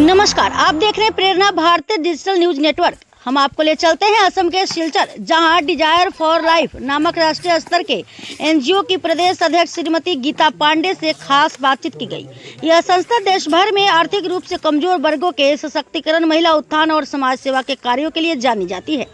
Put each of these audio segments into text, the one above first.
नमस्कार, आप देख रहे हैं प्रेरणा भारतीय डिजिटल न्यूज नेटवर्क। हम आपको ले चलते हैं असम के सिलचर, जहां डिजायर फॉर लाइफ नामक राष्ट्रीय स्तर के एनजीओ की प्रदेश अध्यक्ष श्रीमती गीता पांडे से खास बातचीत की गई। यह संस्था देश भर में आर्थिक रूप से कमजोर वर्गों के सशक्तिकरण, महिला उत्थान और समाज सेवा के कार्यों के लिए जानी जाती है।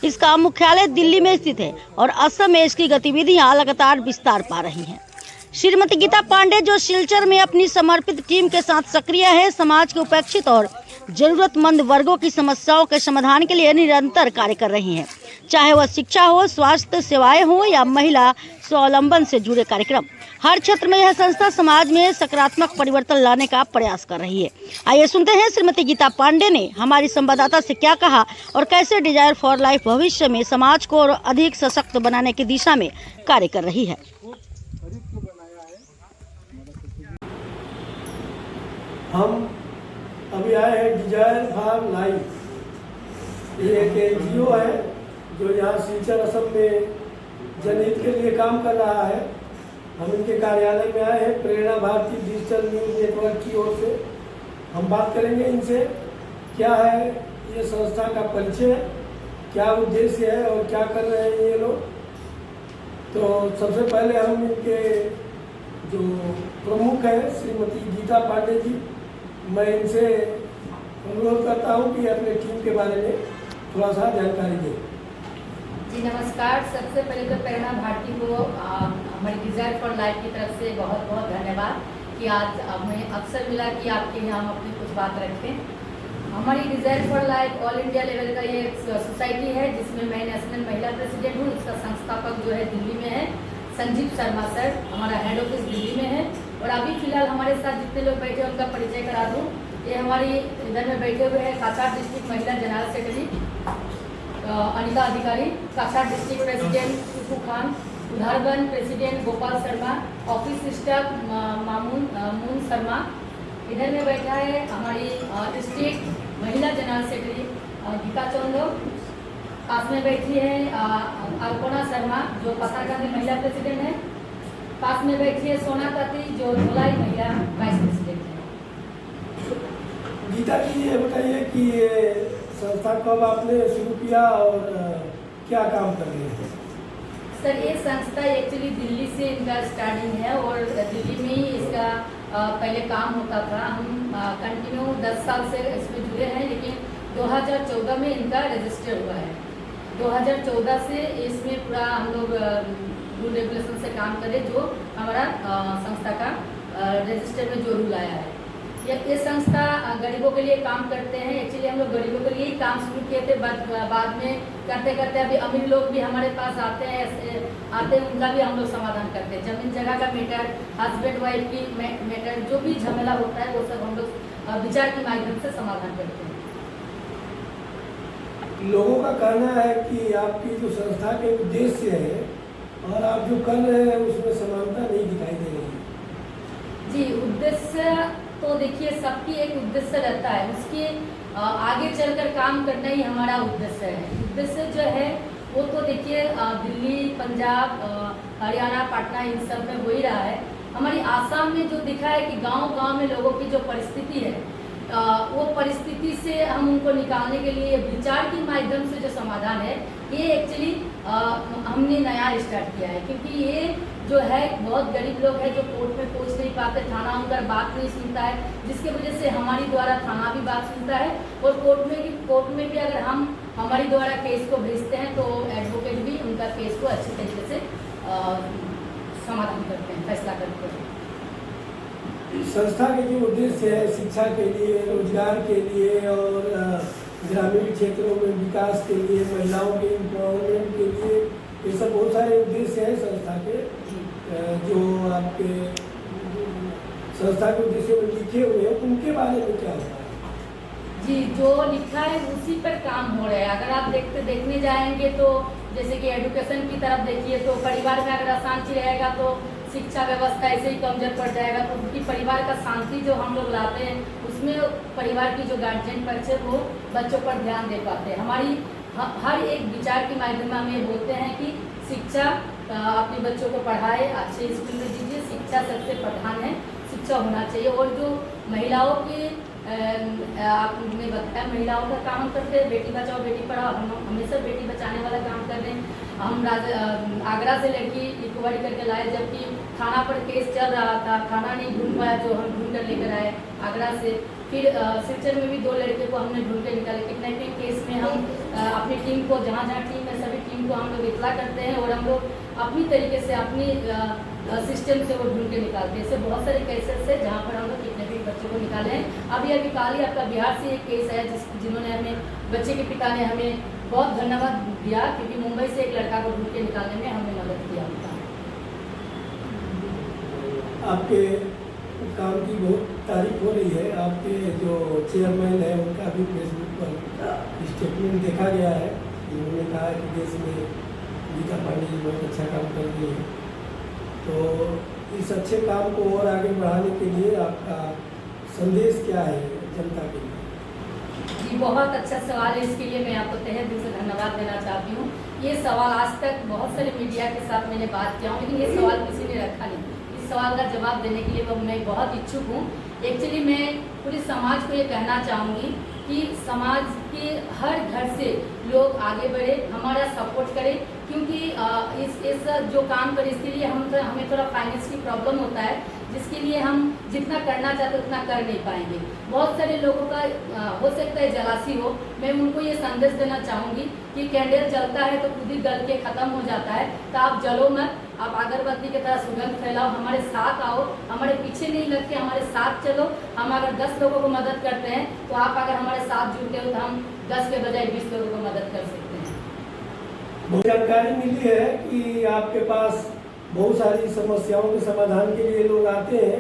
इसका मुख्यालय दिल्ली में स्थित है और असम में इसकी गतिविधियाँ लगातार विस्तार पा रही है। श्रीमती गीता पांडे, जो सिलचर में अपनी समर्पित टीम के साथ सक्रिय है, समाज के उपेक्षित और जरूरतमंद वर्गों की समस्याओं के समाधान के लिए निरंतर कार्य कर रही हैं। चाहे वह शिक्षा हो, स्वास्थ्य सेवाएं हो या महिला स्वावलंबन से जुड़े कार्यक्रम, हर क्षेत्र में यह संस्था समाज में सकारात्मक परिवर्तन लाने का प्रयास कर रही है। आइए सुनते हैं श्रीमती गीता पांडे ने हमारी संवाददाता से क्या कहा और कैसे डिजायर फॉर लाइफ भविष्य में समाज को और अधिक सशक्त बनाने की दिशा में कार्य कर रही है। हम अभी आए हैं डिजायर फॉर लाइफ। ये एक एनजीओ है जो यहाँ सिलचर असम में जनहित के लिए काम कर रहा है। हम इनके कार्यालय में आए हैं प्रेरणा भारतीय डिजिटल न्यूज नेटवर्क की ओर से। हम बात करेंगे इनसे, क्या है ये संस्था का परिचय, क्या उद्देश्य है और क्या कर रहे हैं ये लोग। तो सबसे पहले हम इनके जो प्रमुख है श्रीमती गीता पांडे जी, मैं इनसे अनुरोध करता हूं कि अपने टीम के बारे में थोड़ा सा जानकारी दें। जी नमस्कार। सबसे पहले तो प्रेरणा भारती को हमारी डिजायर फॉर लाइफ की तरफ से बहुत बहुत धन्यवाद कि आज हमें अवसर मिला कि आपके यहाँ हम अपनी कुछ बात रखें। हमारी desire for life all India level का ये सोसाइटी है जिसमें मैं नेशनल महिला प्रेसिडेंट हूँ। इसका संस्थापक जो है दिल्ली में है, संजीव शर्मा सर, हमारा हेड ऑफिस दिल्ली में है। और अभी फिलहाल हमारे साथ जितने लोग बैठे हैं उनका परिचय करा दूं। ये हमारी इधर में बैठे हुए हैं काछार डिस्ट्रिक्ट महिला general secretary Anita Adhikari, Cachar district president Suku Khan, Udharganj president Gopal Sharma, office staff Moon Sharma. इधर में बैठा है हमारी डिस्ट्रिक्ट महिला जनरल सेक्रेटरी गीता चंदो। पास में बैठी है अल्पना शर्मा जो पसारगंज में महिला प्रेसिडेंट है। पास में बैठी है सोना कती जो धोलाई महिला वाइस प्रेसिडेंट है। गीता जी, ये बताइए कि ये संस्था कब आपने शुरू किया और क्या काम कर रही है। सर, ये संस्था एक्चुअली दिल्ली से इनका स्टार्टिंग है और दिल्ली में ही इसका पहले काम होता था। हम कंटिन्यू 10 साल से इसमें जुड़े हैं, लेकिन 2014 में इनका रजिस्टर हुआ है। 2014 से इसमें पूरा हम लोग रूल रेगुलेशन से काम करें, जो हमारा संस्था का रजिस्टर में जो रूल आया है। ये संस्था गरीबों के लिए काम करते हैं। एक्चुअली हम लोग गरीबों के लिए ही काम शुरू किए थे, बाद में करते करते अभी अमीर लोग भी हमारे पास आते हैं, उनका भी हम लोग समाधान करते हैं। जमीन जगह का मैटर, हस्बैंड वाइफ की मैटर, जो भी झमेला होता है वो सब हम लोग विचार के माध्यम से समाधान करते हैं। लोगों का कहना है कि आपकी जो संस्था के उद्देश्य है और आप जो कर रहे हैं उसमें समानता नहीं दिखाई दे रही है। जी, उद्देश्य तो देखिए सबकी एक उद्देश्य रहता है, उसके आगे चलकर काम करना ही हमारा उद्देश्य है। उद्देश्य जो है वो तो देखिए दिल्ली, पंजाब, हरियाणा, पटना इन सब में हो ही रहा है। हमारी आसाम में जो दिखा है कि गांव-गांव में लोगों की जो परिस्थिति है, वो परिस्थिति से हम उनको निकालने के लिए विचार के माध्यम से जो समाधान है, ये एक्चुअली हमने नया स्टार्ट किया है। क्योंकि ये जो है बहुत गरीब लोग हैं जो कोर्ट में पहुंच नहीं पाते, थाना उनका बात नहीं सुनता है, जिसके वजह से हमारी द्वारा थाना भी बात सुनता है और कोर्ट में भी अगर हम हमारी द्वारा केस को भेजते हैं तो एडवोकेट भी उनका केस को अच्छे तरीके से समाधान करते हैं, फैसला करते हैं। संस्था के जो उद्देश्य है शिक्षा के लिए, रोजगार के लिए और ग्रामीण क्षेत्रों में विकास के लिए, महिलाओं के एम्पावरमेंट के लिए, ये सब बहुत सारे उद्देश्य हैं संस्था के। जो आपके संस्था के उद्देश्य में लिखे हुए हैं उनके बारे में क्या होता है। जी, जो लिखा है उसी पर काम हो रहा है। अगर आप देखने जाएंगे तो जैसे कि एजुकेशन की तरफ देखिए तो परिवार में अगर अशांति रहेगा तो शिक्षा व्यवस्था ऐसे ही कमजोर पड़ जाएगा। तो उनकी परिवार का शांति जो हम लोग लाते हैं उसमें परिवार की जो गार्जियन पक्ष है वो बच्चों पर ध्यान दे पाते हैं। हमारी हर एक विचार के माध्यम में हम ये बोलते हैं कि शिक्षा अपने बच्चों को पढ़ाए, अच्छे स्कूल में दीजिए। शिक्षा सबसे प्रधान है, शिक्षा होना चाहिए। और जो महिलाओं की आपने बताया महिलाओं का काम करते हैं, बेटी बचाओ बेटी पढ़ाओ, हम हमेशा बेटी बचाने वाला काम कर रहे हैं। हम आगरा से लड़की रिकवरी करके लाए, जबकि थाना पर केस चल रहा था, थाना नहीं ढूंढ पाया, जो हम ढूंढ कर लेकर आए आगरा से। फिर सिलचर में भी 2 लड़के को हमने ढूंढ के निकाले। किडनैपिंग केस में हम अपनी टीम को, जहाँ जहाँ टीम है सभी टीम को हम लोग इतला करते हैं और हम लोग अपनी तरीके से अपनी सिस्टम से वो ढूंढ के निकालते हैं। ऐसे बहुत सारे केसेस है जहाँ पर हम लोग किडनैपिंग बच्चों को निकाले हैं। अभी काल ही आपका बिहार से एक केस है जिन्होंने हमें, बच्चे के पिता ने हमें बहुत धन्यवाद दिया, क्योंकि मुंबई से एक लड़का को ढूंढ के निकालने में हमें मदद किया उनका। आपके काम की बहुत तारीफ हो रही है। आपके जो चेयरमैन है उनका भी फेसबुक पर स्टेटमेंट देखा गया है। उन्होंने कहा है कि देश में गीता पांडे जी बहुत अच्छा काम कर रही है। तो इस अच्छे काम को और आगे बढ़ाने के लिए आपका संदेश क्या है जनता के लिए? जी, बहुत अच्छा सवाल है। इसके लिए मैं आपको तहे दिल से धन्यवाद देना चाहती हूँ। ये सवाल आज तक बहुत सारे मीडिया के साथ मैंने बात किया हूँ, लेकिन ये सवाल किसी ने रखा नहीं। इस सवाल का जवाब देने के लिए मैं बहुत इच्छुक हूँ। एक्चुअली मैं पूरे समाज को ये कहना चाहूँगी कि समाज के हर घर से लोग आगे बढ़े, हमारा सपोर्ट करें, क्योंकि इस जो काम करें इसके लिए हमें थोड़ा फाइनेंस की प्रॉब्लम होता है, जिसके लिए हम जितना करना चाहते उतना कर नहीं पाएंगे। बहुत सारे लोगों का हो सकता है जलासी हो। मैं उनको ये संदेश देना चाहूँगी कि कैंडल जलता है तो खुद ही गल के ख़त्म हो जाता है, तो आप जलो मत, आप अगरबत्ती की तरह सुगंध फैलाओ, हमारे साथ आओ, हमारे पीछे नहीं लगते, हमारे साथ चलो। हम अगर 10 लोगों को मदद करते हैं तो आप अगर हमारे साथ जुड़ते हो तो हम 10 के बजाय 20 लोगों को मदद कर सकते हैं। बहुत जानकारी मिली है कि आपके पास बहुत सारी समस्याओं के समाधान के लिए लोग आते हैं।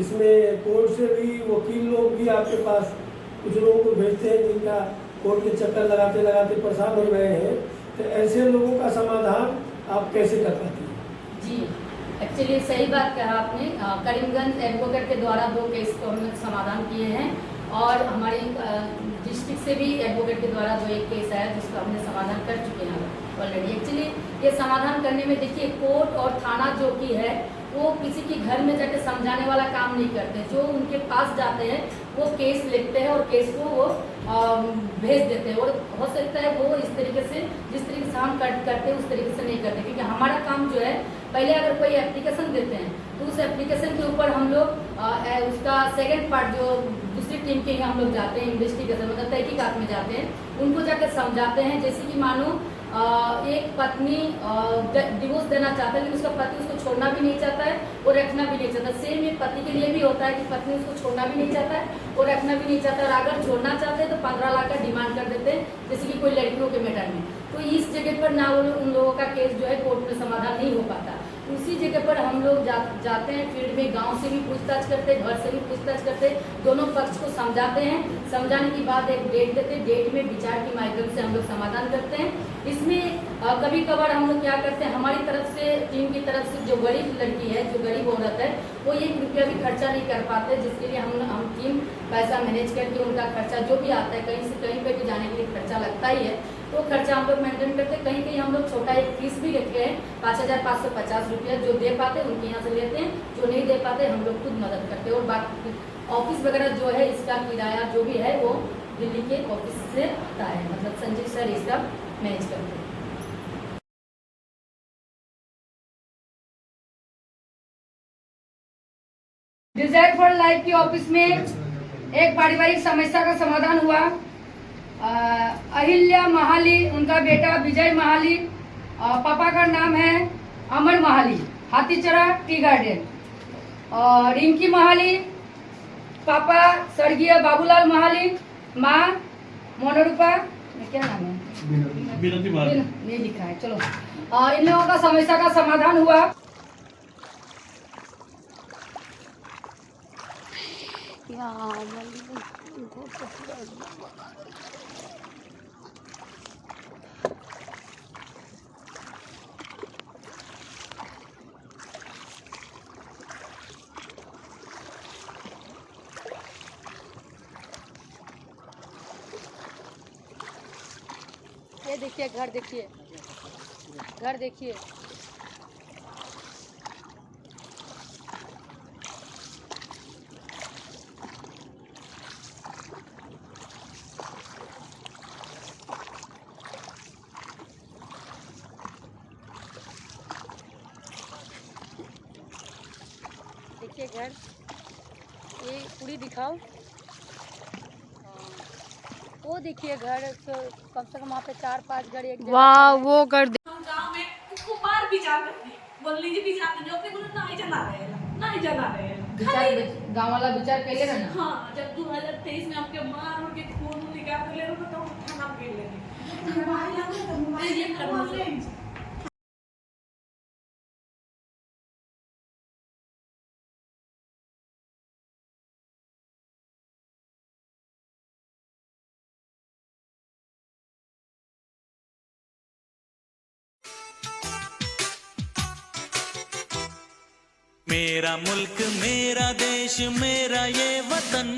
इसमें कोर्ट से भी वकील लोग भी आपके पास कुछ लोगों को भेजते हैं जिनका कोर्ट के चक्कर लगाते लगाते परेशान हो रहे हैं। तो ऐसे लोगों का समाधान आप कैसे कर पाती हैं? जी, एक्चुअली सही बात कहा आपने। करीमगंज एडवोकेट के द्वारा 2 केस को हमने समाधान किए हैं और हमारी डिस्ट्रिक्ट से भी एडवोकेट के द्वारा 1 केस आया जिसका हमने समाधान कर चुके हैं ऑलरेडी। एक्चुअली ये समाधान करने में देखिए, कोर्ट और थाना जो कि है वो किसी के घर में जाके समझाने वाला काम नहीं करते। जो उनके पास जाते हैं वो केस लिखते हैं और केस को वो भेज देते हैं। और हो सकता है वो इस तरीके से, जिस तरीके से हम करते हैं उस तरीके से नहीं करते, क्योंकि हमारा काम जो है, पहले अगर कोई एप्लीकेशन देते हैं तो उस एप्लीकेशन के ऊपर हम लोग उसका सेकंड पार्ट जो दूसरी टीम के हम लोग जाते हैं, इन्वेस्टिगेशन मतलब तहकीकात में जाते हैं, उनको जाकर समझाते हैं। जैसे कि मानो एक पत्नी डिवोर्स देना चाहता है, लेकिन उसका पति उसको छोड़ना भी नहीं चाहता है और रखना भी नहीं चाहता। सेम एक पति के लिए भी होता है कि पत्नी उसको छोड़ना भी नहीं चाहता है और रखना भी नहीं चाहता है। और अगर छोड़ना चाहते हैं तो 15 लाख का डिमांड कर देते हैं, जैसे कि कोई लड़कियों के मैटर में। तो इस जगह पर ना उन लोगों का केस जो है कोर्ट में समाधान नहीं हो पाता। उसी जगह पर हम लोग जाते हैं फील्ड में, गांव से भी पूछताछ करते हैं, घर से भी पूछताछ करते हैं, दोनों पक्ष को समझाते हैं। समझाने के बाद एक डेट देते हैं, डेट में विचार के माध्यम से हम लोग समाधान करते हैं। इसमें कभी कभार हम लोग क्या करते हैं, हमारी तरफ से, टीम की तरफ से जो गरीब लड़की है, जो गरीब औरत है, वो 1 रुपया भी खर्चा नहीं कर पाते, जिसके लिए हम टीम पैसा मैनेज करके उनका खर्चा जो भी आता है, कहीं से कहीं पर भी जाने के लिए खर्चा लगता ही है, तो खर्चा हम लोग मेंटेन करते हैं। कहीं कहीं हम लोग छोटा एक फीस भी रखे हैं, 5550 रुपया। जो दे पाते उनके यहाँ से लेते हैं, जो नहीं दे पाते हम लोग खुद मदद करते हैं। और बाकी ऑफिस वगैरह जो है, इसका किराया जो भी है वो दिल्ली के ऑफिस से आता है, मतलब संजीव सर इसका मैनेज करते हैं। डिजायर फॉर लाइफ के ऑफिस में एक पारिवारिक समस्या का समाधान हुआ। अहिल्या महाली, उनका बेटा विजय महाली, पापा का नाम है अमर महाली, हाथीचरा टी गार्डन। और रिंकी महाली, पापा स्वर्गीय बाबूलाल महाली, माँ मोनरूपा, क्या नाम है, नहीं लिखा है, चलो। इन लोगों का समस्या का समाधान हुआ। ये देखिए घर, देखिए घर, देखिए घर। ये पूरी दिखाओ। वो देखिए घर, तो कम से कम वहाँ पे 4-5 घर एक जगह। वाह, वो कर दे। हम गांव में कुमार भी जाते थे, बोल लीजिए भी जाते जो अपने बोले नहीं जाना रहेगा, नहीं जाना रहेगा। गाँव वाला विचार कैले ना। हाँ, जब 2023 में आपके मार उड़ के खून निकाल ले रहे तो थाना पे लेंगे। ये करना से मेरा मुल्क मेरा देश मेरा ये वतन,